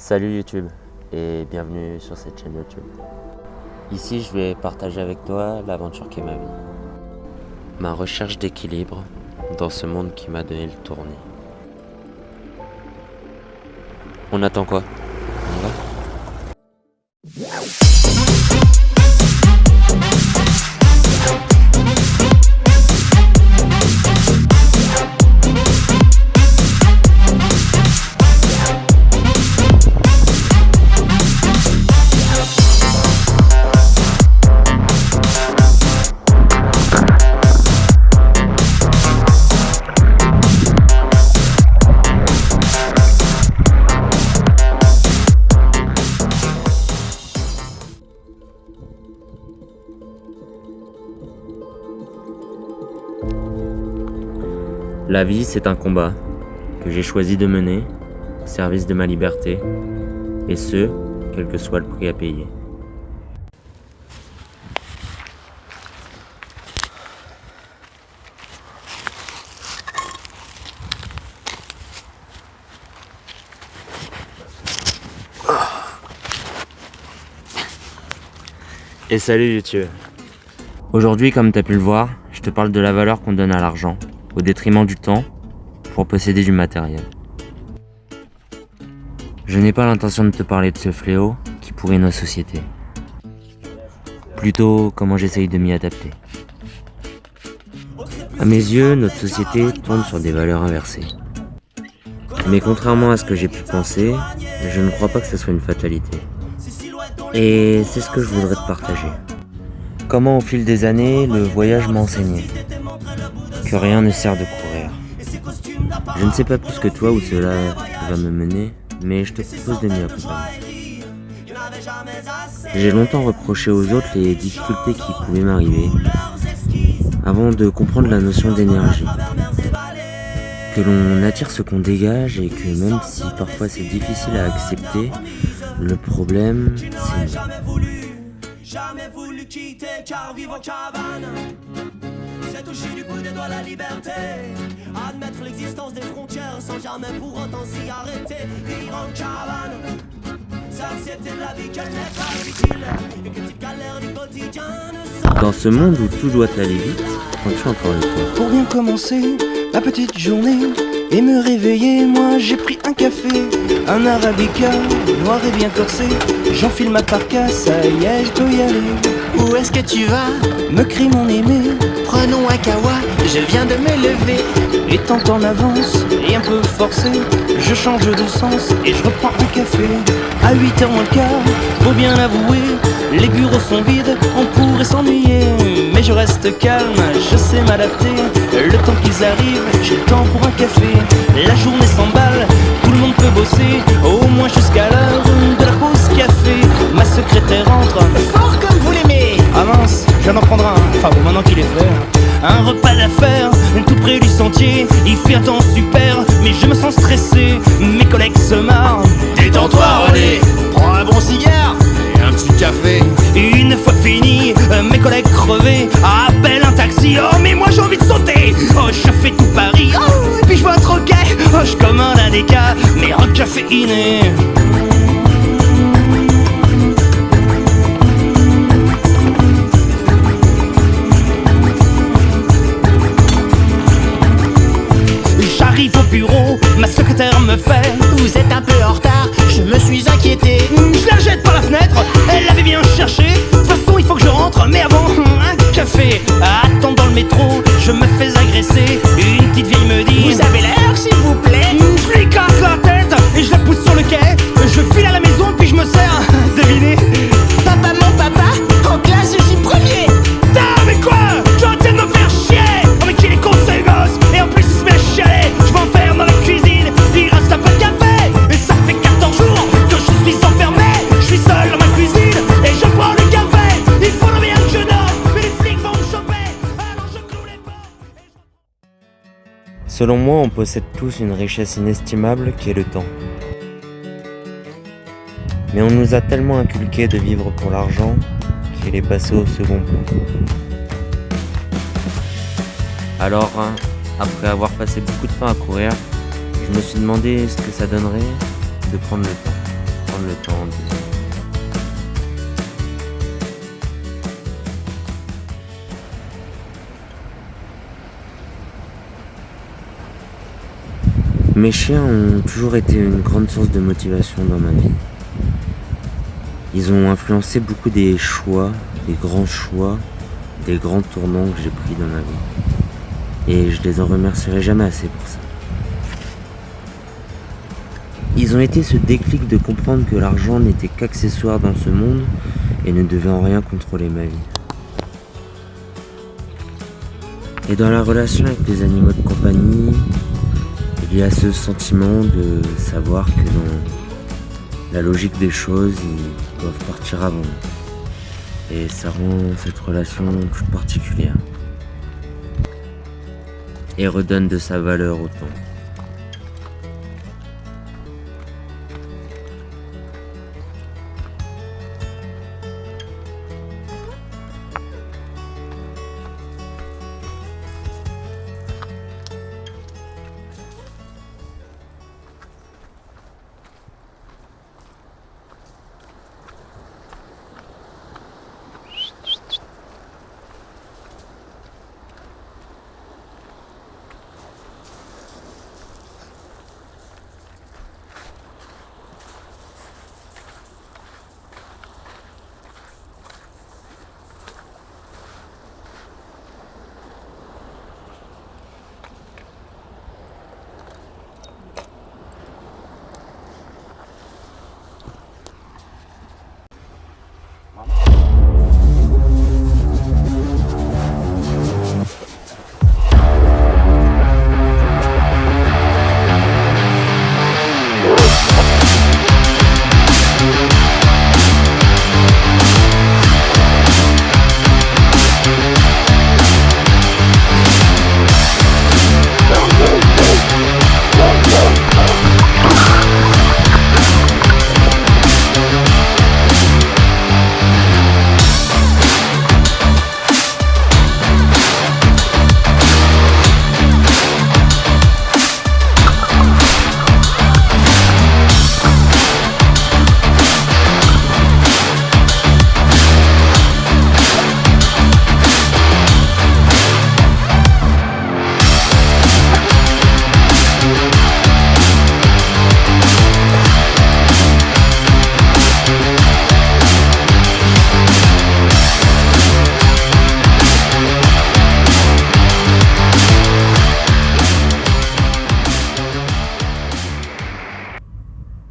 Salut YouTube et bienvenue sur cette chaîne YouTube. Ici je vais partager avec toi l'aventure qu'est ma vie. Ma recherche d'équilibre dans ce monde qui m'a donné le tournis. On attend quoi? On y va? La vie, c'est un combat que j'ai choisi de mener au service de ma liberté, et ce, quel que soit le prix à payer. Et salut YouTube. Aujourd'hui, comme tu as pu le voir, je te parle de la valeur qu'on donne à l'argent, au détriment du temps, pour posséder du matériel. Je n'ai pas l'intention de te parler de ce fléau qui pourrit nos sociétés. Plutôt comment j'essaye de m'y adapter. À mes yeux, notre société tourne sur des valeurs inversées. Mais contrairement à ce que j'ai pu penser, je ne crois pas que ce soit une fatalité. Et c'est ce que je voudrais te partager. Comment au fil des années, le voyage m'a enseigné que rien ne sert de courir. Je ne sais pas plus que toi où cela va me mener, mais je te propose de m'y accompagner. J'ai longtemps reproché aux autres les difficultés qui pouvaient m'arriver, avant de comprendre la notion d'énergie. Que l'on attire ce qu'on dégage et que même si parfois c'est difficile à accepter, le problème c'est nous. Jamais voulu quitter car vivre en cabane, c'est toucher du bout des doigts la liberté. Admettre l'existence des frontières sans jamais pour autant s'y arrêter. Vivre en cabane, c'est accepter de la vie qu'elle n'est pas utile et que tes galères du quotidien ne sont. Dans ce monde où tout doit aller vite, prends-tu encore le temps? Pour bien commencer ma petite journée et me réveiller, moi j'ai pris un café, un arabica, noir et bien corsé. J'enfile ma parka, ça y est, je peux y aller. Où est-ce que tu vas? Me crie mon aimé, Prenons un kawa, je viens de me lever. étant en avance et un peu forcé, je change de sens et je reprends un café. À 8h moins le quart, faut bien l'avouer, les bureaux sont vides, on pourrait s'ennuyer. Mais je reste calme, je sais m'adapter. Le temps qu'ils arrivent, j'ai le temps pour un café. La journée s'emballe, tout le monde peut bosser, au moins jusqu'à l'heure de la pause café. Ma secrétaire entre, Fort comme vous l'aimez. ah mince, je viens d'en prendre un, enfin bon maintenant qu'il est fait. Un repas d'affaires, tout près du sentier, il fait un temps super, mais je me sens stressé, mes collègues se marrent. Détends-toi René, prends un bon cigare et un petit café. Une fois fini, mes collègues crevés appellent un taxi. Oh mais moi j'ai envie de sauter. Oh je fais tout Paris. Oh et puis je vois un troquet. Oh je commande un déca, mais rock caféiné. J'arrive au bureau, ma secrétaire me fait, Vous êtes un peu en retard, je me suis inquiété. je la jette par la fenêtre, elle l'avait bien cherché. De toute façon il faut que je rentre, mais avant un café. Attends dans le métro, je me fais agresser. Une petite vieille me dit, Vous avez l'air s'il vous plaît. je lui casse la tête et je la pousse sur le quai. Je file à la maison puis je me sers. Devinez? Papa, mon papa, en classe je suis premier. Ah mais quoi? J'arrête de me faire chier. Oh mais qu'il est con ce gosse. Et en plus il se met à chialer. Je m'enferme dans la cuisine, il reste un peu de café. Et ça fait 14 jours que je suis enfermé. Je suis seul dans ma cuisine et je prends le café. Il faudrait bien que je note, mais les flics vont me choper. Alors je cloue les portes. Selon moi, on possède tous une richesse inestimable qui est le temps. Mais on nous a tellement inculqué de vivre pour l'argent qu'il est passé au second plan. Alors, après avoir passé beaucoup de temps à courir, je me suis demandé ce que ça donnerait de prendre le temps. prendre le temps de... Mes chiens ont toujours été une grande source de motivation dans ma vie. Ils ont influencé beaucoup des choix, des grands choix, des grands tournants que j'ai pris dans ma vie. Et je les en remercierai jamais assez pour ça. Ils ont été ce déclic de comprendre que l'argent n'était qu'accessoire dans ce monde et ne devait en rien contrôler ma vie. Et dans la relation avec les animaux de compagnie, il y a ce sentiment de savoir que dans la logique des choses, ils doivent partir avant. Et ça rend cette relation toute particulière. Et redonne de sa valeur au temps.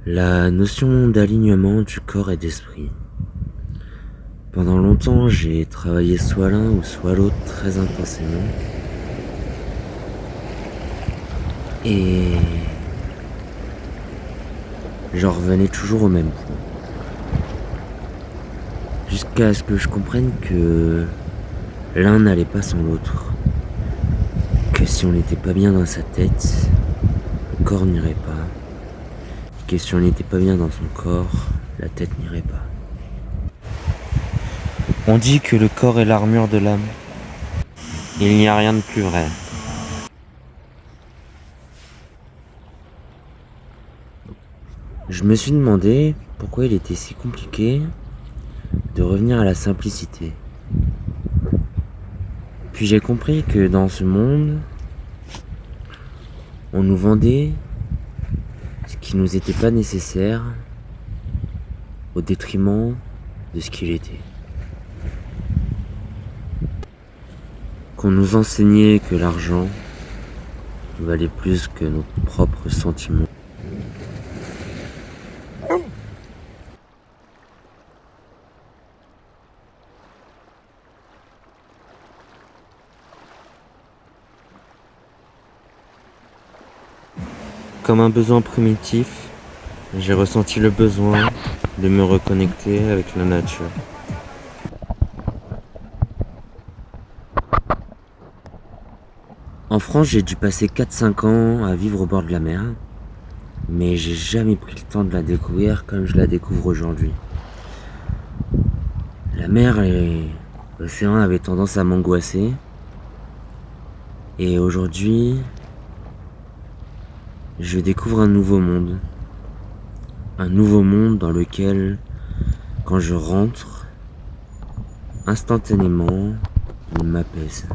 La notion d'alignement du corps et d'esprit. Pendant longtemps, j'ai travaillé soit l'un ou soit l'autre très intensément. Et j'en revenais toujours au même point. Jusqu'à ce que je comprenne que l'un n'allait pas sans l'autre. Que si on n'était pas bien dans sa tête, le corps n'irait pas. Que si on n'était pas bien dans son corps, la tête n'irait pas. On dit que le corps est l'armure de l'âme. Il n'y a rien de plus vrai. Je me suis demandé pourquoi il était si compliqué de revenir à la simplicité. Puis j'ai compris que dans ce monde, on nous vendait ce qui nous était pas nécessaire au détriment de ce qu'il était. Qu'on nous enseignait que l'argent valait plus que nos propres sentiments. Comme un besoin primitif, j'ai ressenti le besoin de me reconnecter avec la nature. En France, j'ai dû passer 4-5 ans à vivre au bord de la mer, mais j'ai jamais pris le temps de la découvrir comme je la découvre aujourd'hui. La mer et l'océan avaient tendance à m'angoisser, et aujourd'hui, je découvre un nouveau monde, Un nouveau monde dans lequel, quand je rentre, instantanément, il m'apaise.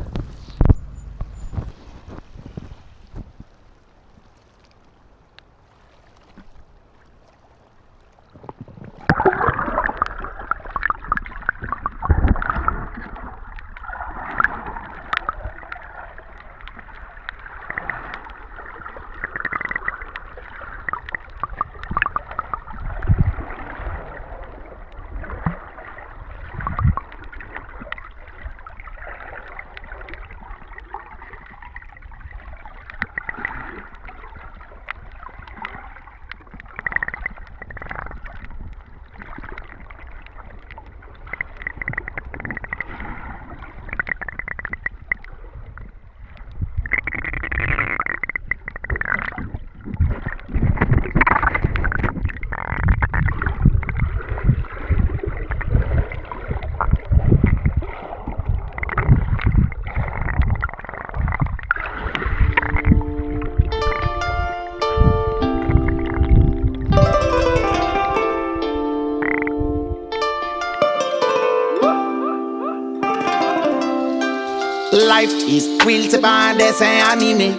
Life is real, c'est pas un dessin animé.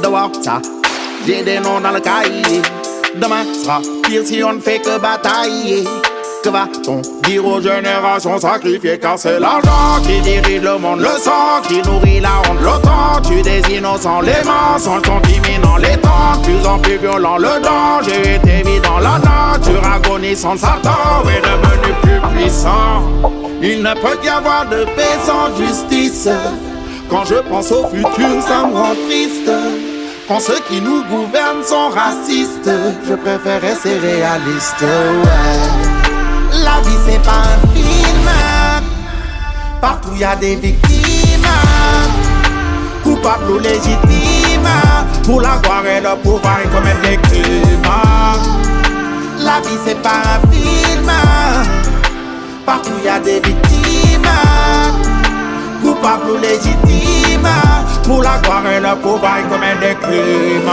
Dehors ça, j'ai des noms dans le cahier. Demain sera pire si on ne fait que batailler. Que va-t-on dire aux générations sacrifiées? Car c'est l'argent qui dirige le monde, le sang qui nourrit la honte. L'OTAN tue des innocents, les mensonges sont imminents. Les temps de plus en plus violents, le danger est évident. La nature agonisante, Satan est devenu plus puissant. Il ne peut y avoir de paix sans justice. Quand je pense au futur, ça me rend triste. Quand ceux qui nous gouvernent sont racistes, je préfère rester réaliste, ouais. La vie c'est pas un film. Partout y a des victimes, coupables ou légitimes. Pour la gloire et le pouvoir, ils commettent des crimes. La vie c'est pas un film. Partout y a des victimes, coupables ou légitimes. Pour la gloire et le pouvoir, ils commettent des crimes.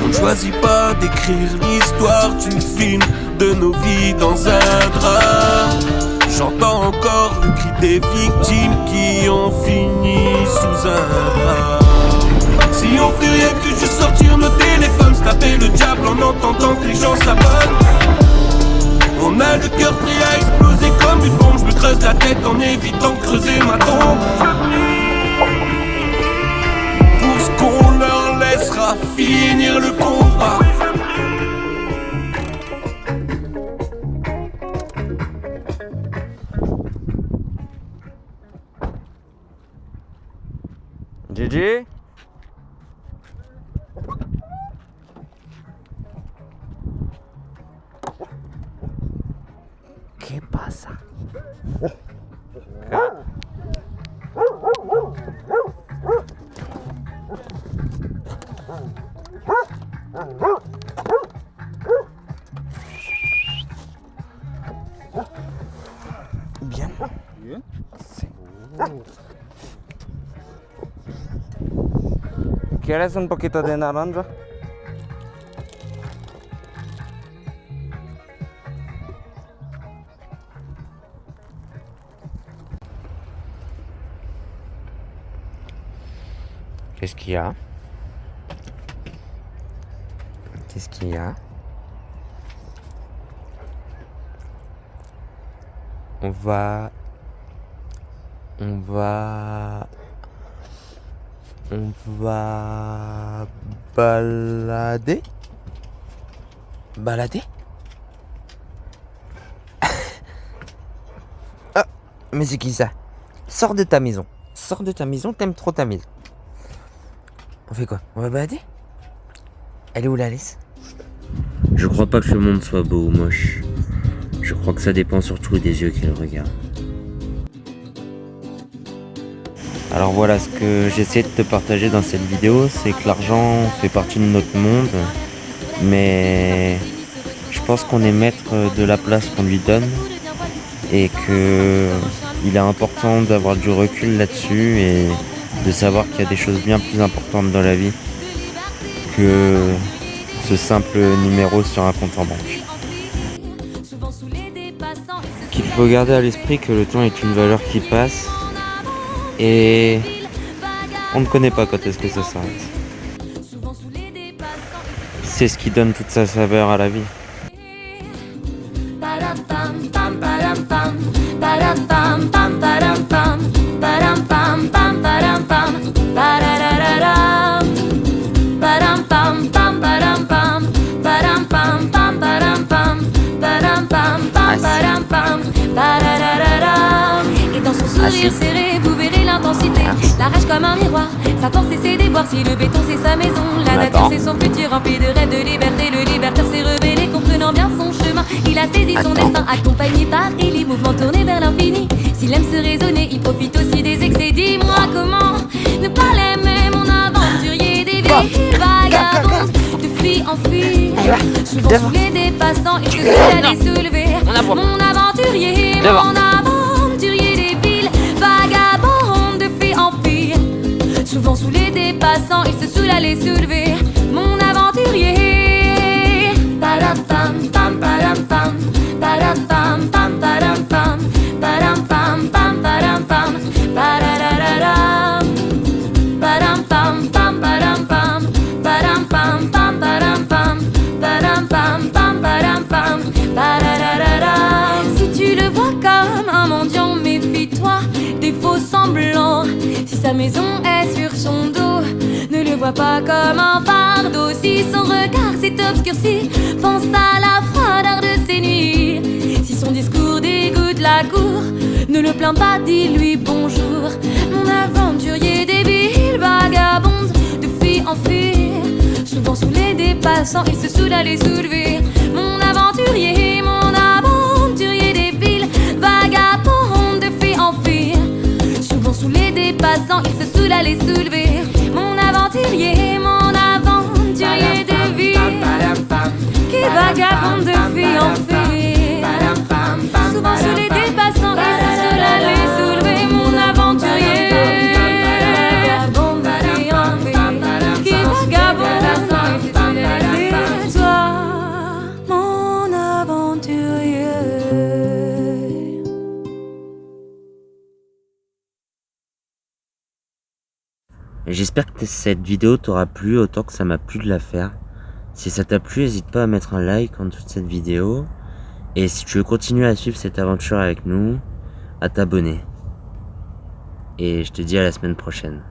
On ne choisit pas d'écrire l'histoire d'une film de nos vies dans un drame. J'entends encore le cri des victimes qui ont fini sous un drame. Si on fait rien que juste sortir nos téléphones, se taper le diable en entendant que les gens s'abonnent. On a le cœur prêt à exploser comme une bombe. Je me creuse la tête en évitant de creuser ma tombe. Pour ce qu'on leur laissera finir le combat. Gigi? ¿Qué pasa? Bien. Sí. ¿Quieres un poquito de naranja? Qu'est-ce qu'il y a? Qu'est-ce qu'il y a? On va balader? Balader? Ah, mais c'est qui ça? Sors de ta maison. Sors de ta maison, t'aimes trop ta maison. On fait quoi? On va balader? Elle est où la laisse? Je crois pas que le monde soit beau ou moche. Je crois que ça dépend surtout des yeux qui le regardent. Alors voilà, ce que j'essaie de te partager dans cette vidéo, c'est que l'argent fait partie de notre monde, mais je pense qu'on est maître de la place qu'on lui donne et que il est important d'avoir du recul là-dessus et de savoir qu'il y a des choses bien plus importantes dans la vie que ce simple numéro sur un compte en banque. Qu'il faut garder à l'esprit que le temps est une valeur qui passe et on ne connaît pas quand est-ce que ça s'arrête. C'est ce qui donne toute sa saveur à la vie. Et dans son sourire serré, vous verrez l'intensité. La rage comme un miroir, sa force et ses déboires. Si le béton c'est sa maison, la nature c'est son futur. Rempli de rêves de liberté, le libertaire s'est rebellé, comprenant bien son chemin. Il a saisi son destin, accompagné par les mouvements tournés vers l'infini. S'il aime se raisonner, il profite aussi des excès. Dis-moi comment ne pas l'aimer, mon aventurier des villes vagabondes, de filles en fuite, souvent sous les dépassants. Il se fait aller soulever, mon aventurier, mon aventurier des villes vagabondes, de filles en filles, souvent sous les dépassants. Il se saoule à les soulever, mon aventurier. Padam pam pam padam pam, padam pam pam padam pam, padam pam pam padam pam, padadadadam, padam pam pam padam pam, padam pam pam padam pam, padam pam pam padam pam, padadadadam. Si tu le vois comme un mendiant, méfie-toi des faux semblants. Si sa maison est sur son dos, ne le vois pas comme un fardeau. Si son regard s'est obscurci, pense à la froideur de ses nuits. Si son discours dégoûte la cour, ne le plains pas, dis-lui bonjour. Mon aventurier débile, vagabonde, de fille en fille, souvent sous les dépassants, il se saoule à les soulever. Mon aventurier débile, vagabonde, de fille en fille, souvent sous les dépassants, il se saoule à les soulever. Mon aventurier de ville, qui vagabonde de fille en fille, souvent sous les dépassants, il se saoule à les soulever. Mon aventurier vagabonde de fille en fille, qui vagabonde de fille en fille. Toi, mon aventurier. J'espère que cette vidéo t'aura plu autant que ça m'a plu de la faire. Si ça t'a plu, n'hésite pas à mettre un like en dessous de cette vidéo. Et si tu veux continuer à suivre cette aventure avec nous, à t'abonner. Et je te dis à la semaine prochaine.